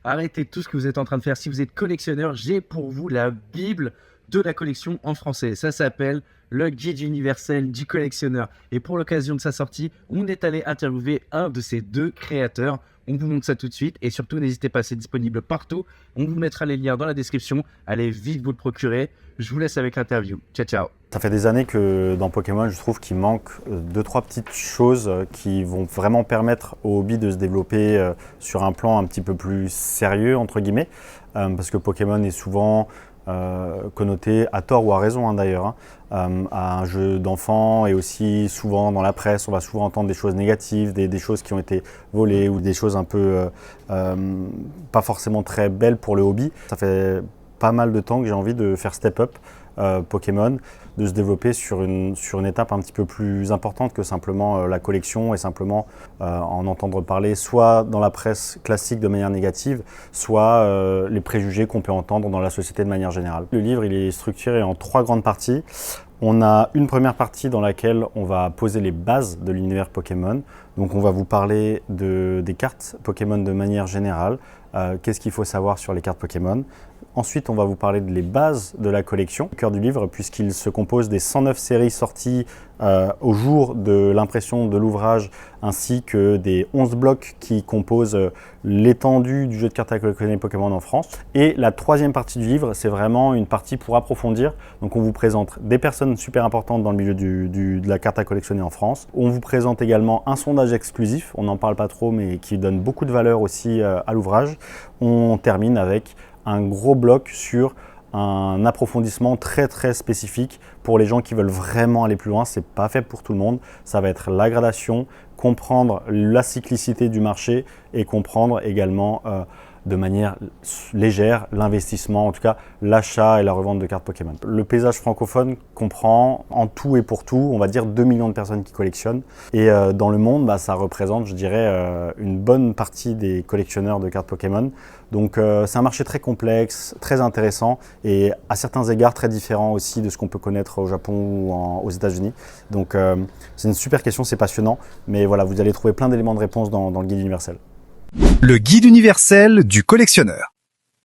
arrêtez tout ce que vous êtes en train de faire. Si vous êtes collectionneur, j'ai pour vous la Bible de la collection en français. Ça s'appelle le Guide universel du collectionneur. Et pour l'occasion de sa sortie, on est allé interviewer un de ces deux créateurs. On vous montre ça tout de suite et surtout n'hésitez pas, c'est disponible partout. On vous mettra les liens dans la description. Allez vite vous le procurer. Je vous laisse avec l'interview. Ciao, ciao. Ça fait des années que dans Pokémon, je trouve qu'il manque 2-3 petites choses qui vont vraiment permettre au hobby de se développer sur un plan un petit peu plus sérieux, entre guillemets. Parce que Pokémon est souvent connoté, à tort ou à raison d'ailleurs, à un jeu d'enfant et aussi souvent dans la presse, on va souvent entendre des choses négatives, des choses qui ont été volées ou des choses un peu pas forcément très belles pour le hobby. Ça fait pas mal de temps que j'ai envie de faire step up Pokémon, de se développer sur une étape un petit peu plus importante que simplement la collection et simplement en entendre parler soit dans la presse classique de manière négative, soit les préjugés qu'on peut entendre dans la société de manière générale. Le livre il est structuré en 3 grandes parties. On a une première partie dans laquelle on va poser les bases de l'univers Pokémon. Donc on va vous parler des cartes Pokémon de manière générale, qu'est-ce qu'il faut savoir sur les cartes Pokémon. Ensuite, on va vous parler des bases de la collection, le cœur du livre, puisqu'il se compose des 109 séries sorties au jour de l'impression de l'ouvrage, ainsi que des 11 blocs qui composent l'étendue du jeu de cartes à collectionner Pokémon en France. Et la troisième partie du livre, c'est vraiment une partie pour approfondir. Donc on vous présente des personnes super importantes dans le milieu de la carte à collectionner en France. On vous présente également un sondage exclusif, on n'en parle pas trop, mais qui donne beaucoup de valeur aussi à l'ouvrage. On termine avec un gros bloc sur un approfondissement très spécifique pour les gens qui veulent vraiment aller plus loin. C'est pas fait pour tout le monde. Ça va être la gradation, comprendre la cyclicité du marché et comprendre également de manière légère l'investissement, en tout cas l'achat et la revente de cartes Pokémon. Le paysage francophone comprend en tout et pour tout, on va dire 2 millions de personnes qui collectionnent. Et dans le monde, ça représente, je dirais, une bonne partie des collectionneurs de cartes Pokémon. Donc c'est un marché très complexe, très intéressant et à certains égards très différent aussi de ce qu'on peut connaître au Japon ou aux États-Unis. Donc c'est une super question, c'est passionnant. Mais voilà, vous allez trouver plein d'éléments de réponse dans le guide universel. Le guide universel du collectionneur.